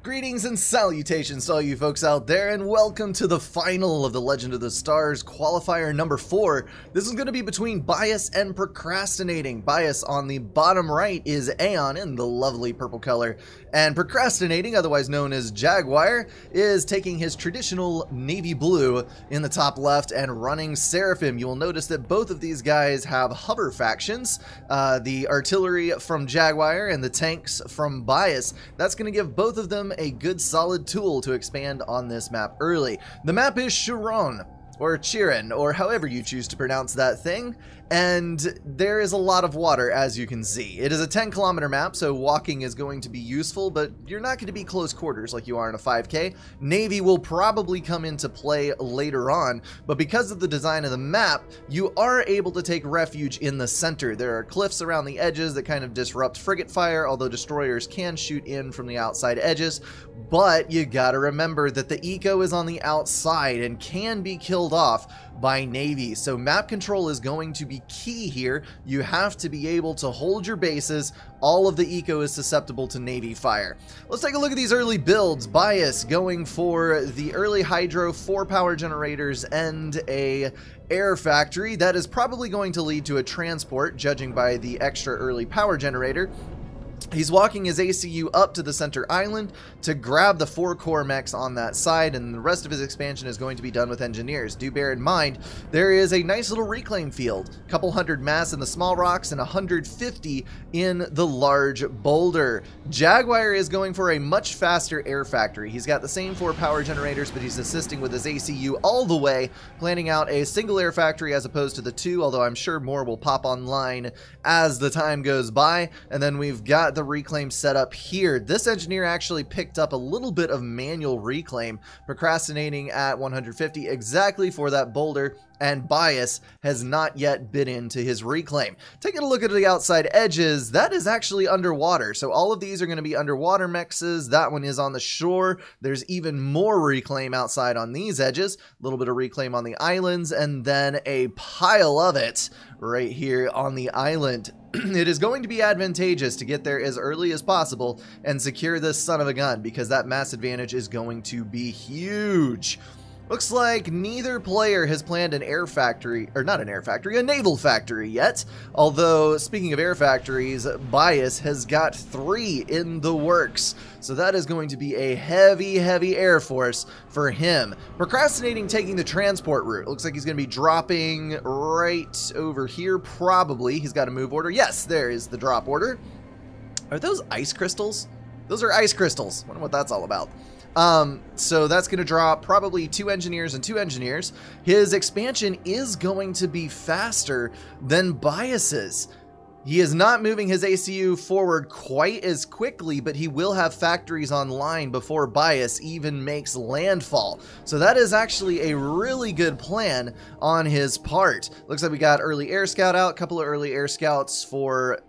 Greetings and salutations to all you folks out there, and welcome to the final of the Legend of the Stars Qualifier number 4. This is going to be between Bias and Procrastinating. Bias on the bottom right is Aeon in the lovely purple color, and Procrastinating, otherwise known as Jaguar, is taking his traditional navy blue in the top left and running Seraphim. You will notice that both of these guys have hover factions, the artillery from Jaguar and the tanks from Bias. That's going to give both of them a good solid tool to expand on this map early. The map is Chiron, or Chiron, or however you choose to pronounce that thing, and there is a lot of water, as you can see. It is a 10-kilometer map, so walking is going to be useful, but you're not going to be close quarters like you are in a 5K. Navy will probably come into play later on, but because of the design of the map, you are able to take refuge in the center. There are cliffs around the edges that kind of disrupt frigate fire, although destroyers can shoot in from the outside edges, but you gotta remember that the eco is on the outside and can be killed off by Navy, so map control is going to be key here. You have to be able to hold your bases. All of the eco is susceptible to Navy fire. Let's take a look at these early builds. Bias going for the early hydro, 4 power generators, and a air factory. That is probably going to lead to a transport, judging by the extra early power generator. He's walking his ACU up to the center island to grab the 4 core mechs on that side, and the rest of his expansion is going to be done with engineers. Do bear in mind, there is a nice little reclaim field. A couple hundred mass in the small rocks and 150 in the large boulder. Jaguar is going for a much faster air factory. He's got the same 4 power generators, but he's assisting with his ACU all the way, planning out a single air factory as opposed to the 2, although I'm sure more will pop online as the time goes by. And then we've got the reclaim set up here. This engineer actually picked up a little bit of manual reclaim, procrastinating at 150 exactly for that boulder, and Bias has not yet bit into his reclaim. Taking a look at the outside edges, that is actually underwater, so all of these are going to be underwater mexes. That one is on the shore. There's even more reclaim outside on these edges, a little bit of reclaim on the islands, and then a pile of it right here on the island. It is going to be advantageous to get there as early as possible and secure this son of a gun, because that mass advantage is going to be huge. Looks like neither player has planned an air factory, or not an air factory, a naval factory yet. Although, speaking of air factories, Bias has got 3 in the works. So that is going to be a heavy, heavy air force for him. Procrastinating taking the transport route. Looks like he's going to be dropping right over here, probably. He's got a move order. Yes, there is the drop order. Are those ice crystals? Those are ice crystals. Wonder what that's all about. So that's going to drop probably 2 engineers and 2 engineers. His expansion is going to be faster than Bias's. He is not moving his ACU forward quite as quickly, but he will have factories online before Bias even makes landfall. So that is actually a really good plan on his part. Looks like we got early air scout out, a couple of early air scouts for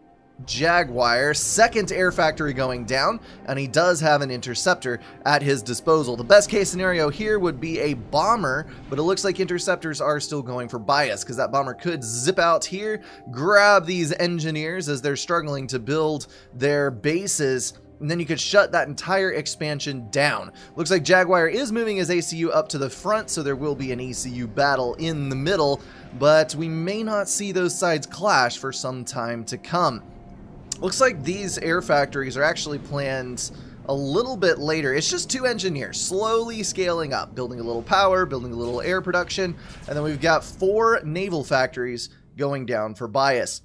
Jaguar, 2nd air factory going down, and he does have an interceptor at his disposal. The best case scenario here would be a bomber, but it looks like interceptors are still going for Bias, because that bomber could zip out here, grab these engineers as they're struggling to build their bases, and then you could shut that entire expansion down. Looks like Jaguar is moving his ACU up to the front, so there will be an ECU battle in the middle, but we may not see those sides clash for some time to come. Looks like these air factories are actually planned a little bit later. It's just 2 engineers slowly scaling up, building a little power, building a little air production, and then we've got 4 naval factories going down for Bias.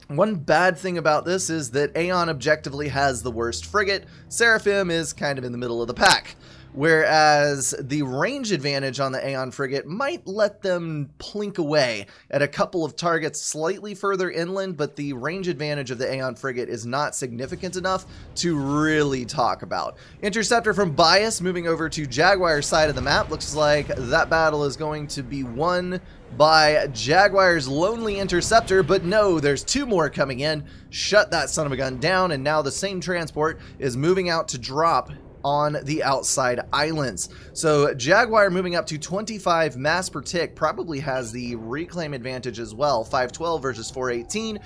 One bad thing about this is that Aeon objectively has the worst frigate. Seraphim is kind of in the middle of the pack, whereas the range advantage on the Aeon frigate might let them plink away at a couple of targets slightly further inland, but the range advantage of the Aeon frigate is not significant enough to really talk about. Interceptor from Bias moving over to Jaguar's side of the map. Looks like that battle is going to be won by Jaguar's lonely interceptor, but no, there's 2 more coming in. Shut that son of a gun down, and now the same transport is moving out to drop on the outside islands. So Jaguar moving up to 25 mass per tick, probably has the reclaim advantage as well, 512 versus 418,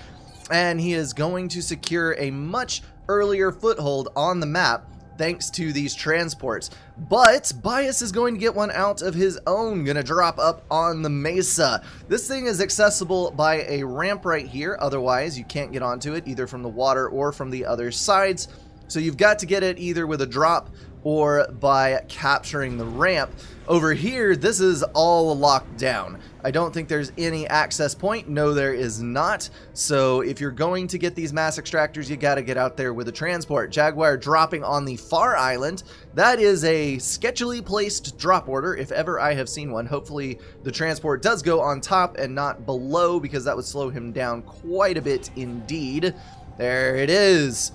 and he is going to secure a much earlier foothold on the map thanks to these transports. But Bias is going to get one out of his own, gonna drop up on the mesa. This thing is accessible by a ramp right here, otherwise you can't get onto it either from the water or from the other sides. So you've got to get it either with a drop or by capturing the ramp. Over here, this is all locked down. I don't think there's any access point. No, there is not. So if you're going to get these mass extractors, you got to get out there with a transport. Jaguar dropping on the far island. That is a sketchily placed drop order, if ever I have seen one. Hopefully the transport does go on top and not below, because that would slow him down quite a bit indeed. There it is.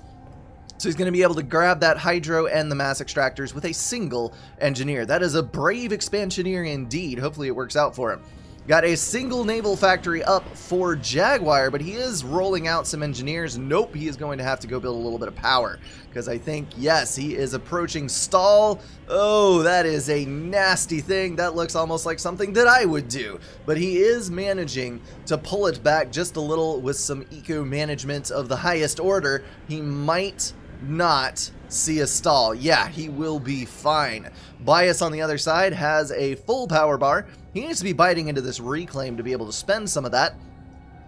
So he's going to be able to grab that hydro and the mass extractors with a single engineer. That is a brave expansioneer indeed. Hopefully it works out for him. Got a single naval factory up for Jaguar, but he is rolling out some engineers. Nope, he is going to have to go build a little bit of power, because I think, yes, he is approaching stall. Oh, that is a nasty thing. That looks almost like something that I would do. But he is managing to pull it back just a little with some eco management of the highest order. He might not see a stall. Yeah, he will be fine. Bias on the other side has a full power bar. He needs to be biting into this reclaim to be able to spend some of that,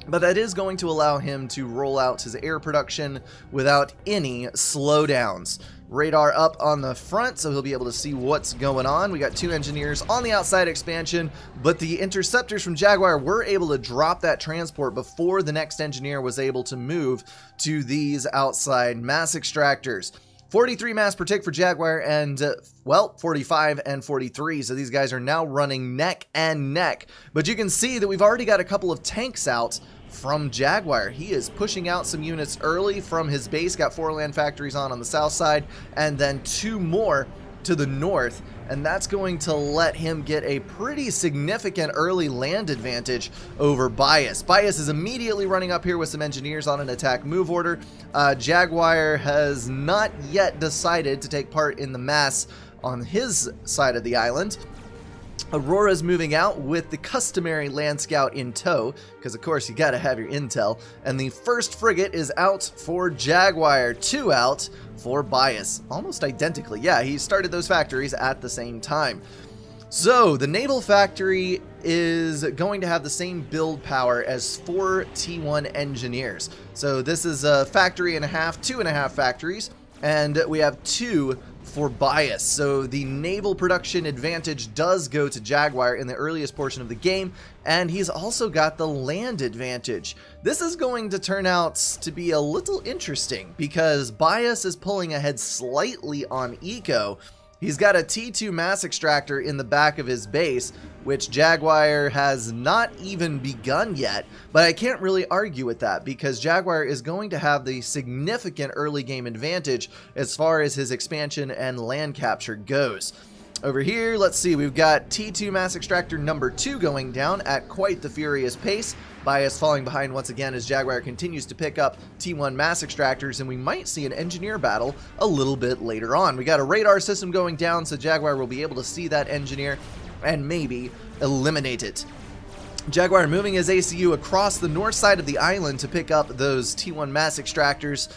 but that is going to allow him to roll out his air production without any slowdowns. Radar up on the front, so he'll be able to see what's going on. We got 2 engineers on the outside expansion, but the interceptors from Jaguar were able to drop that transport before the next engineer was able to move to these outside mass extractors. 43 mass per tick for Jaguar and, well, 45 and 43. So these guys are now running neck and neck. But you can see that we've already got a couple of tanks out from Jaguar. He is pushing out some units early from his base. Got 4 land factories on the south side and then 2 more to the north, and that's going to let him get a pretty significant early land advantage over Bias. Bias is immediately running up here with some engineers on an attack move order. Jaguar has not yet decided to take part in the mass on his side of the island. Aurora's moving out with the customary land scout in tow, because of course you gotta have your intel, and the first frigate is out for Jaguar, 2 out for Bias, almost identically. Yeah, he started those factories at the same time. So the naval factory is going to have the same build power as 4 T1 engineers. So this is a factory and a half, 2.5 factories, and we have 2 for Bias. So the naval production advantage does go to Jaguar in the earliest portion of the game, and he's also got the land advantage. This is going to turn out to be a little interesting because Bias is pulling ahead slightly on eco. He's got a T2 mass extractor in the back of his base, which Jaguar has not even begun yet, but I can't really argue with that because Jaguar is going to have the significant early game advantage as far as his expansion and land capture goes. Over here, let's see, we've got T2 mass extractor number 2 going down at quite the furious pace. Bias falling behind once again as Jaguar continues to pick up T1 mass extractors, and we might see an engineer battle a little bit later on. We got a radar system going down, so Jaguar will be able to see that engineer and maybe eliminate it. Jaguar moving his ACU across the north side of the island to pick up those T1 mass extractors.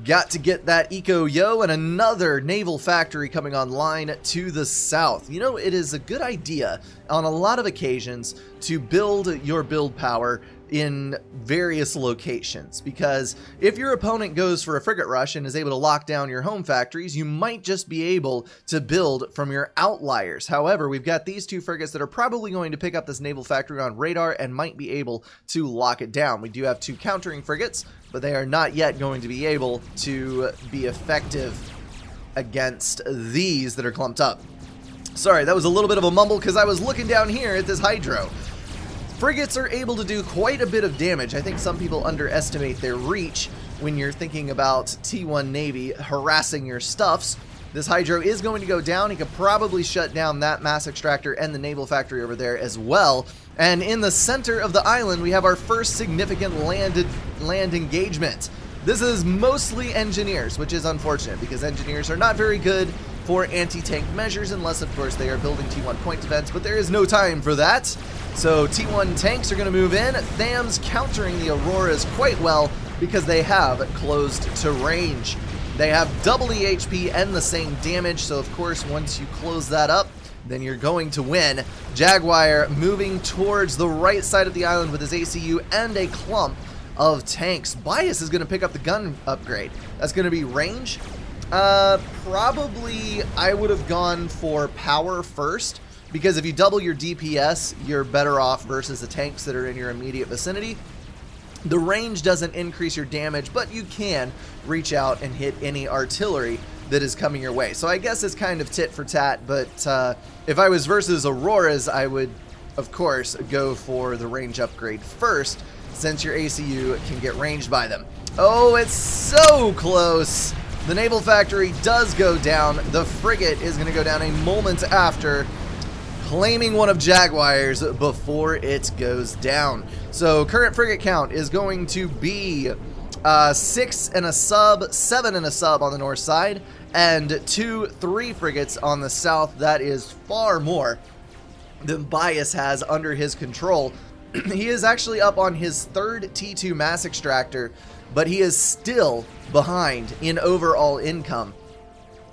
Got to get that eco-yo, and another naval factory coming online to the south. You know, it is a good idea on a lot of occasions to build your build power in various locations, because if your opponent goes for a frigate rush and is able to lock down your home factories, you might just be able to build from your outliers. However, we've got these 2 frigates that are probably going to pick up this naval factory on radar and might be able to lock it down. We do have 2 countering frigates, but they are not yet going to be able to be effective against these that are clumped up. Sorry, that was a little bit of a mumble because I was looking down here at this hydro. Frigates are able to do quite a bit of damage. I think some people underestimate their reach when you're thinking about T1 Navy harassing your stuffs. This hydro is going to go down. He could probably shut down that mass extractor and the naval factory over there as well. And in the center of the island, we have our first significant land engagement. This is mostly engineers, which is unfortunate because engineers are not very good for anti-tank measures unless, of course, they are building T1 point defense, but there is no time for that. So T1 tanks are going to move in. Tham's countering the Auroras quite well because they have closed to range. They have double the HP and the same damage, so of course once you close that up, then you're going to win. Jaguar moving towards the right side of the island with his ACU and a clump of tanks. Bias is going to pick up the gun upgrade. That's going to be range. Probably I would have gone for power first, because if you double your DPS, you're better off versus the tanks that are in your immediate vicinity. The range doesn't increase your damage, but you can reach out and hit any artillery that is coming your way. So I guess it's kind of tit for tat, but if I was versus Auroras, I would, of course, go for the range upgrade first, since your ACU can get ranged by them. Oh, it's so close! The Naval Factory does go down. The frigate is going to go down a moment after, claiming one of Jaguar's before it goes down. So current frigate count is going to be 6 and a sub, 7 and a sub on the north side, and 3 frigates on the south. That is far more than Bias has under his control. He is actually up on his 3rd T2 mass extractor, but he is still behind in overall income.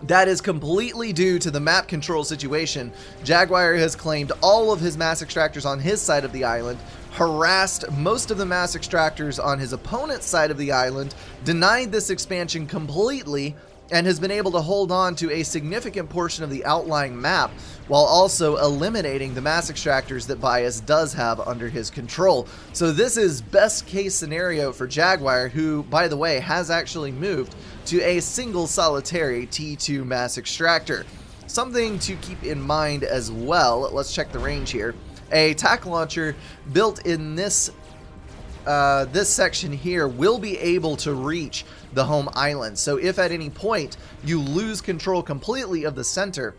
That is completely due to the map control situation. Jaguar has claimed all of his mass extractors on his side of the island, harassed most of the mass extractors on his opponent's side of the island, denied this expansion completely, and has been able to hold on to a significant portion of the outlying map while also eliminating the mass extractors that Bias does have under his control. So this is best case scenario for Jaguar, who, by the way, has actually moved to a single solitary T2 mass extractor. Something to keep in mind as well, let's check the range here. A tack launcher built in this section here will be able to reach the home island. So if at any point you lose control completely of the center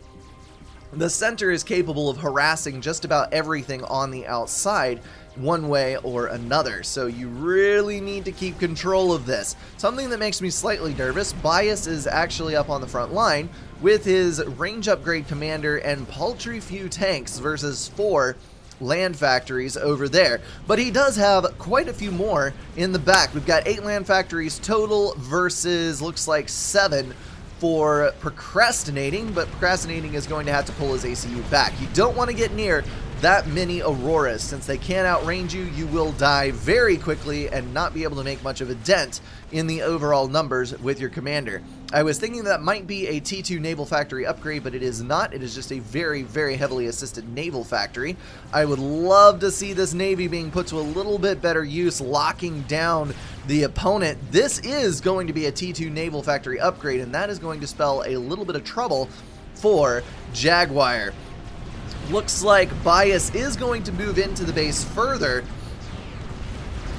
is capable of harassing just about everything on the outside one way or another. So you really need to keep control of this. Something that makes me slightly nervous, Bias is actually up on the front line with his range upgrade commander and paltry few tanks versus 4 land factories over there, but he does have quite a few more in the back. We've got 8 land factories total versus looks like 7 for Procrastinating, but Procrastinating is going to have to pull his ACU back. You don't want to get near that many Auroras. Since they can't outrange you, you will die very quickly and not be able to make much of a dent in the overall numbers with your commander. I was thinking that might be a T2 Naval Factory upgrade, but it is not. It is just a very, very heavily assisted Naval Factory. I would love to see this Navy being put to a little bit better use, locking down the opponent. This is going to be a T2 Naval Factory upgrade, and that is going to spell a little bit of trouble for Jaguar. Looks like Bias is going to move into the base further.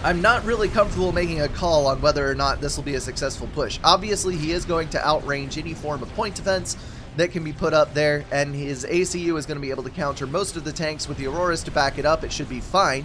I'm not really comfortable making a call on whether or not this will be a successful push. Obviously, he is going to outrange any form of point defense that can be put up there, and his ACU is going to be able to counter most of the tanks with the Auroras to back it up. It should be fine.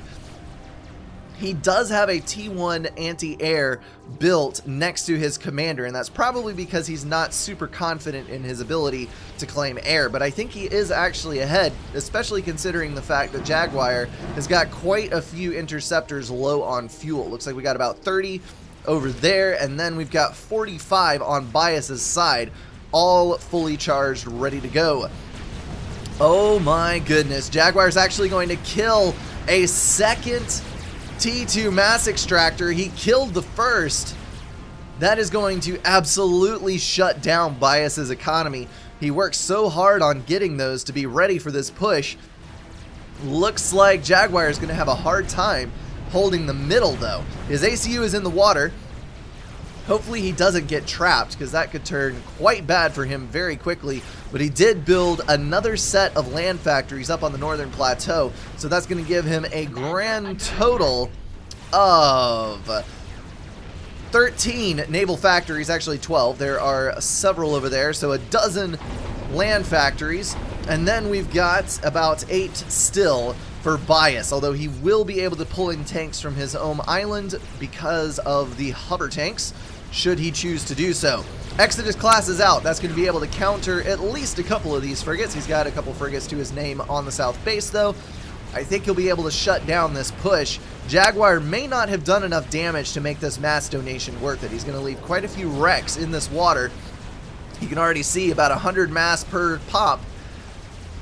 He does have a T1 anti-air built next to his commander, and that's probably because he's not super confident in his ability to claim air, but I think he is actually ahead, especially considering the fact that Jaguar has got quite a few interceptors low on fuel. Looks like we got about 30 over there, and then we've got 45 on Bias's side, all fully charged, ready to go. Oh my goodness, Jaguar's actually going to kill a second T2 mass extractor. He killed the first. That is going to absolutely shut down Bias's economy. He worked so hard on getting those to be ready for this push. Looks like Jaguar is going to have a hard time holding the middle though. His ACU is in the water. Hopefully he doesn't get trapped, because that could turn quite bad for him very quickly. But he did build another set of land factories up on the northern plateau, so that's going to give him a grand total of 13 naval factories, actually 12. There are several over there, so a dozen land factories. And then we've got about 8 still for Bias, although he will be able to pull in tanks from his own island because of the hover tanks, should he choose to do so. Exodus class is out. That's going to be able to counter at least a couple of these frigates. He's got a couple frigates to his name on the south base though. I think he'll be able to shut down this push. Jaguar may not have done enough damage to make this mass donation worth it. He's going to leave quite a few wrecks in this water. You can already see about 100 mass per pop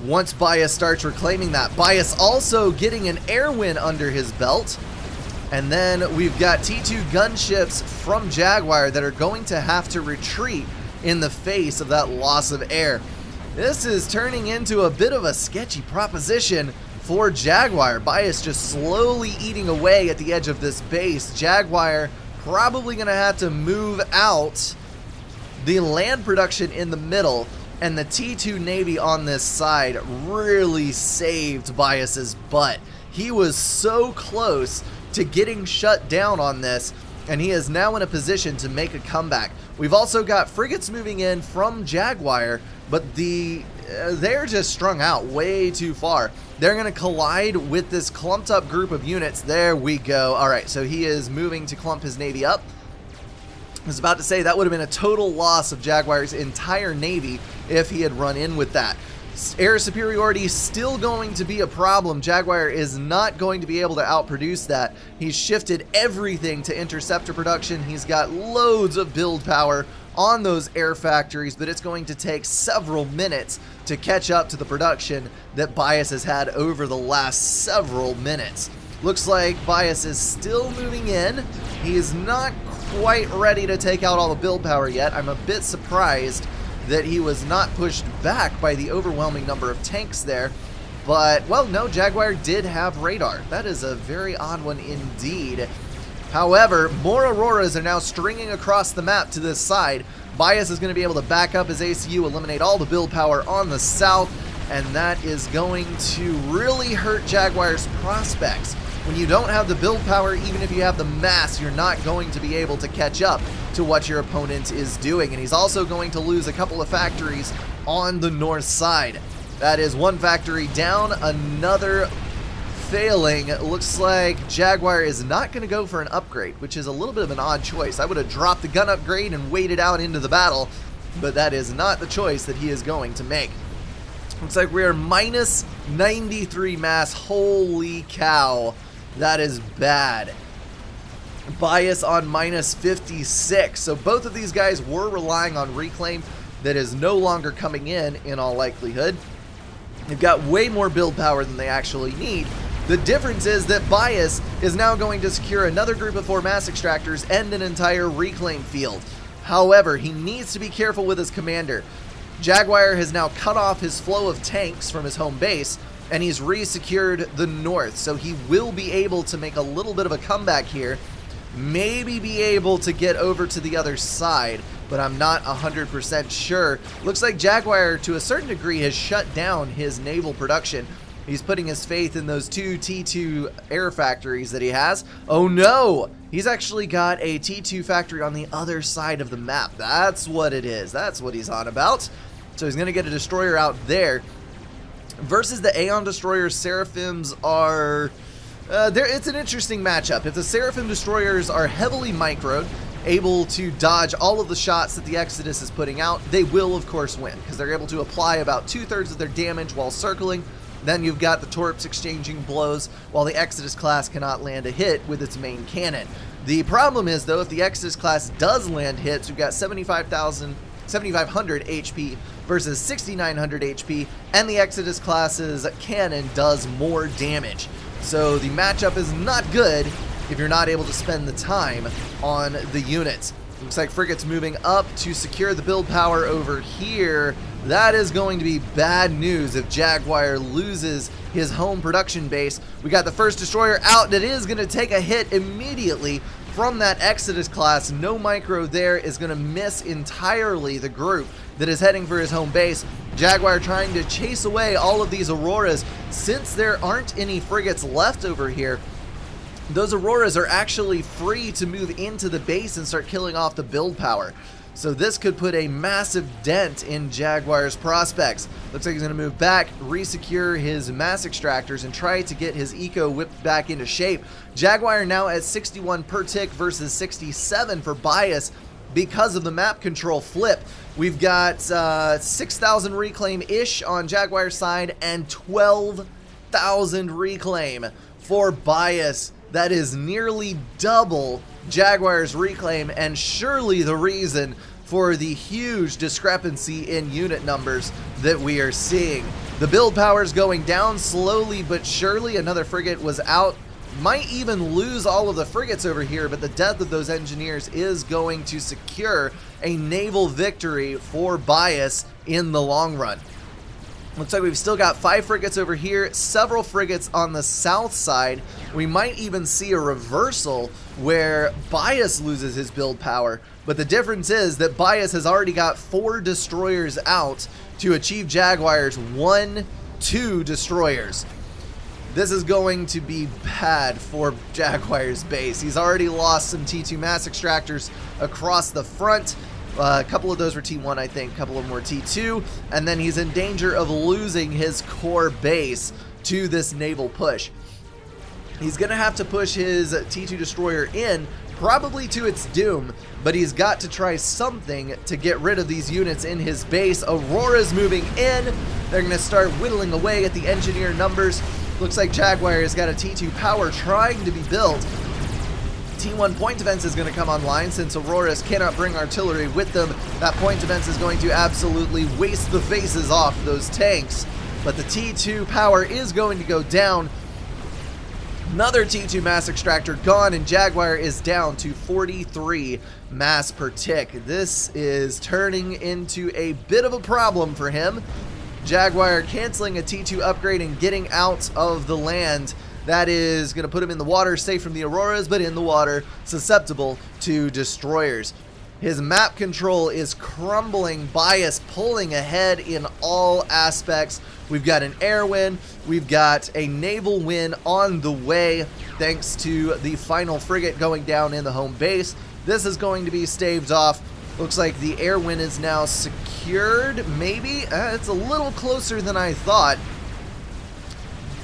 once Bias starts reclaiming that. Bias also getting an air win under his belt. And then we've got T2 gunships from Jaguar that are going to have to retreat in the face of that loss of air. This is turning into a bit of a sketchy proposition for Jaguar. Bias just slowly eating away at the edge of this base. Jaguar probably going to have to move out the land production in the middle, and the T2 Navy on this side really saved Bias's butt. He was so close to getting shut down on this, and he is now in a position to make a comeback. We've also got frigates moving in from Jaguar, but they're just strung out way too far. They're going to collide with this clumped up group of units. There we go. All right, so he is moving to clump his Navy up. I was about to say that would have been a total loss of Jaguar's entire Navy if he had run in with that. Air superiority still going to be a problem. Jaguar is not going to be able to outproduce that. He's shifted everything to interceptor production. He's got loads of build power on those air factories, but it's going to take several minutes to catch up to the production that Bias has had over the last several minutes. Looks like Bias is still moving in. He is not quite ready to take out all the build power yet. I'm a bit surprised that he was not pushed back by the overwhelming number of tanks there. But, well, no, Jaguar did have radar. That is a very odd one indeed. However, more Auroras are now stringing across the map to this side. Bias is going to be able to back up his ACU, eliminate all the build power on the south, and that is going to really hurt Jaguar's prospects. When you don't have the build power, even if you have the mass, you're not going to be able to catch up to what your opponent is doing. And he's also going to lose a couple of factories on the north side. That is one factory down, another failing. It looks like Jaguar is not going to go for an upgrade, which is a little bit of an odd choice. I would have dropped the gun upgrade and waited out into the battle, but that is not the choice that he is going to make. Looks like we are minus 93 mass. Holy cow. That is bad. Bias on minus 56. So both of these guys were relying on reclaim that is no longer coming in all likelihood. They've got way more build power than they actually need. The difference is that Bias is now going to secure another group of 4 mass extractors and an entire reclaim field. However, he needs to be careful with his commander. Jaguar has now cut off his flow of tanks from his home base, and he's re-secured the north, so he will be able to make a little bit of a comeback here, maybe be able to get over to the other side, but I'm not 100% sure. Looks like Jaguar, to a certain degree, has shut down his naval production. He's putting his faith in those 2 T2 air factories that he has. Oh no! He's actually got a T2 factory on the other side of the map. That's what it is. That's what he's on about. So he's going to get a destroyer out there. Versus the Aeon destroyers, Seraphims are... it's an interesting matchup. If the Seraphim destroyers are heavily microed, able to dodge all of the shots that the Exodus is putting out, they will of course win, because they're able to apply about 2/3 of their damage while circling. Then you've got the Torps exchanging blows, while the Exodus class cannot land a hit with its main cannon. The problem is, though, if the Exodus class does land hits, we've got 7,500 HP versus 6,900 HP, and the Exodus class's cannon does more damage. So the matchup is not good if you're not able to spend the time on the units. Looks like frigates moving up to secure the build power over here. That is going to be bad news if Jaguar loses his home production base. We got the first destroyer out, and it is going to take a hit immediately from that Exodus class. No micro there, is going to miss entirely the group that is heading for his home base. Jaguar trying to chase away all of these Auroras. Since there aren't any frigates left over here, those Auroras are actually free to move into the base and start killing off the build power. So this could put a massive dent in Jaguar's prospects. Looks like he's going to move back, resecure his mass extractors, and try to get his eco whipped back into shape. Jaguar now at 61 per tick versus 67 for Bias because of the map control flip. We've got 6,000 reclaim-ish on Jaguar's side and 12 1,000 reclaim for Bias. That is nearly double Jaguar's reclaim, and surely the reason for the huge discrepancy in unit numbers that we are seeing. The build power is going down slowly but surely. Another frigate was out. Might even lose all of the frigates over here, but the death of those engineers is going to secure a naval victory for Bias in the long run. Looks like we've still got 5 frigates over here, several frigates on the south side. We might even see a reversal where Bias loses his build power, but the difference is that Bias has already got 4 destroyers out to achieve Jaguar's 1-2 destroyers. This is going to be bad for Jaguar's base. He's already lost some T2 mass extractors across the front. A couple of those were T1, I think. A couple of them were T2. And then he's in danger of losing his core base to this naval push. He's going to have to push his T2 destroyer in, probably to its doom, but he's got to try something to get rid of these units in his base. Aurora's moving in. They're going to start whittling away at the engineer numbers. Looks like Jaguar has got a T2 power trying to be built. T1 point defense is going to come online since Auroras cannot bring artillery with them. That point defense is going to absolutely waste the faces off those tanks. But the T2 power is going to go down. Another T2 mass extractor gone, and Jaguar is down to 43 mass per tick. This is turning into a bit of a problem for him. Jaguar canceling a T2 upgrade and getting out of the land. That is going to put him in the water, safe from the Auroras, but in the water, susceptible to destroyers. His map control is crumbling. Bias pulling ahead in all aspects. We've got an air win. We've got a naval win on the way, thanks to the final frigate going down in the home base. This is going to be staved off. Looks like the air win is now secured, maybe? It's a little closer than I thought.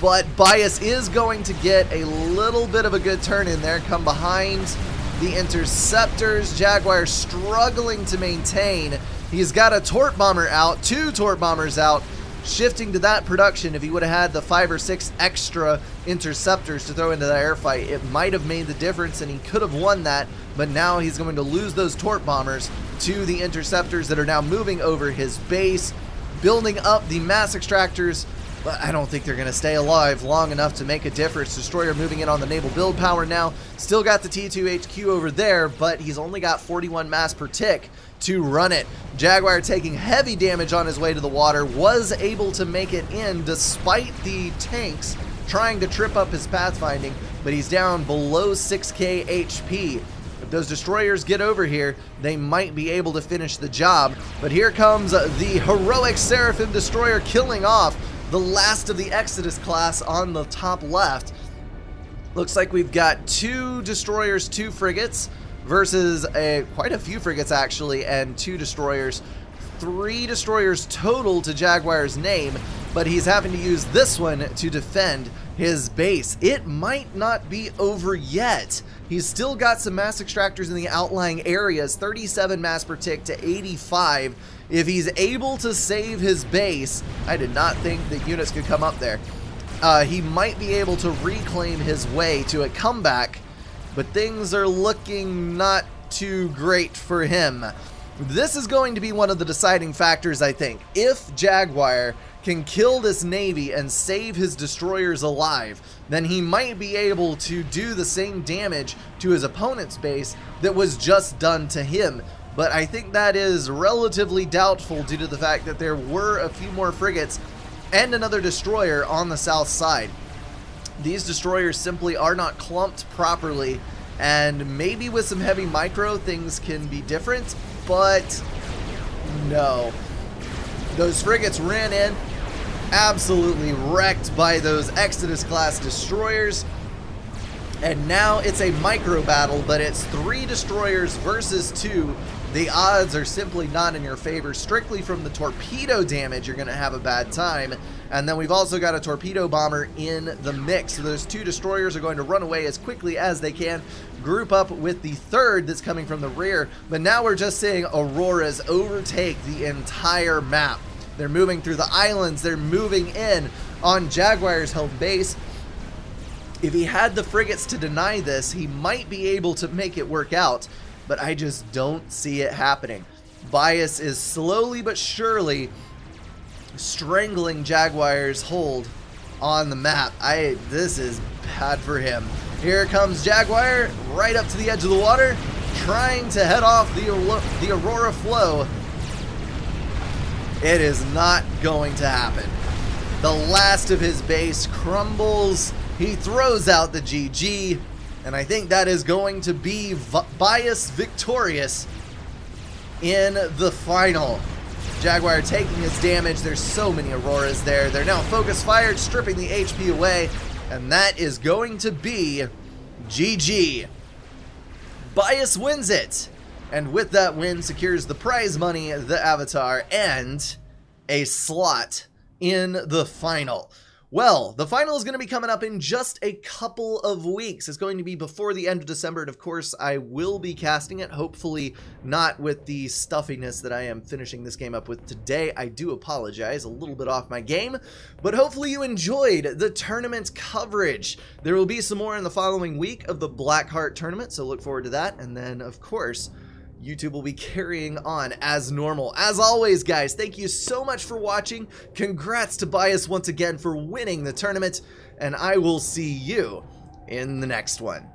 But Bias is going to get a little bit of a good turn in there, come behind the interceptors. Jaguar struggling to maintain. He's got a torp bomber out, 2 torp bombers out, shifting to that production. If he would have had the 5 or 6 extra interceptors to throw into the air fight, it might have made the difference and he could have won that, but now he's going to lose those torp bombers to the interceptors that are now moving over his base, building up the mass extractors, but I don't think they're going to stay alive long enough to make a difference. Destroyer moving in on the naval build power now. Still got the T2 HQ over there, but he's only got 41 mass per tick to run it. Jaguar taking heavy damage on his way to the water, was able to make it in despite the tanks trying to trip up his pathfinding, but he's down below 6k HP. If those destroyers get over here, they might be able to finish the job. But here comes the heroic Seraphim destroyer killing off the last of the Exodus class on the top left. Looks like we've got 2 destroyers, 2 frigates, versus quite a few frigates actually, and 2 destroyers. 3 destroyers total to Jaguar's name, but he's having to use this one to defend his base. It might not be over yet. He's still got some mass extractors in the outlying areas, 37 mass per tick to 85. If he's able to save his base, I did not think that units could come up there. He might be able to reclaim his way to a comeback, but things are looking not too great for him. This is going to be one of the deciding factors, I think. If Jaguar can kill this navy and save his destroyers alive, then he might be able to do the same damage to his opponent's base that was just done to him. But I think that is relatively doubtful due to the fact that there were a few more frigates and another destroyer on the south side. These destroyers simply are not clumped properly, and maybe with some heavy micro things can be different, but no. Those frigates ran in, absolutely wrecked by those Exodus class destroyers, and now it's a micro battle, but it's 3 destroyers versus 2. The odds are simply not in your favor. Strictly from the torpedo damage, you're going to have a bad time. And then we've also got a torpedo bomber in the mix. So those 2 destroyers are going to run away as quickly as they can, group up with the 3rd that's coming from the rear. But now we're just seeing Auroras overtake the entire map. They're moving through the islands. They're moving in. on Jaguar's home base. If he had the frigates to deny this, he might be able to make it work out, but I just don't see it happening. Bias is slowly but surely strangling Jaguar's hold on the map. This is bad for him. Here comes Jaguar right up to the edge of the water, trying to head off the Aurora flow. It is not going to happen. The last of his base crumbles. He throws out the GG, and I think that is going to be Bias victorious in the final. Jaguar taking his damage. There's so many Auroras there. They're now focus fired, stripping the HP away, and that is going to be GG. Bias wins it, and with that win secures the prize money, the avatar, and a slot in the final. Well, the final is going to be coming up in just a couple of weeks. It's going to be before the end of December, and of course, I will be casting it, hopefully not with the stuffiness that I am finishing this game up with today. I do apologize, a little bit off my game, but hopefully you enjoyed the tournament coverage. There will be some more in the following week of the Blackheart tournament, so look forward to that, and then, of course, YouTube will be carrying on as normal. As always, guys, thank you so much for watching. Congrats to Bias once again for winning the tournament, and I will see you in the next one.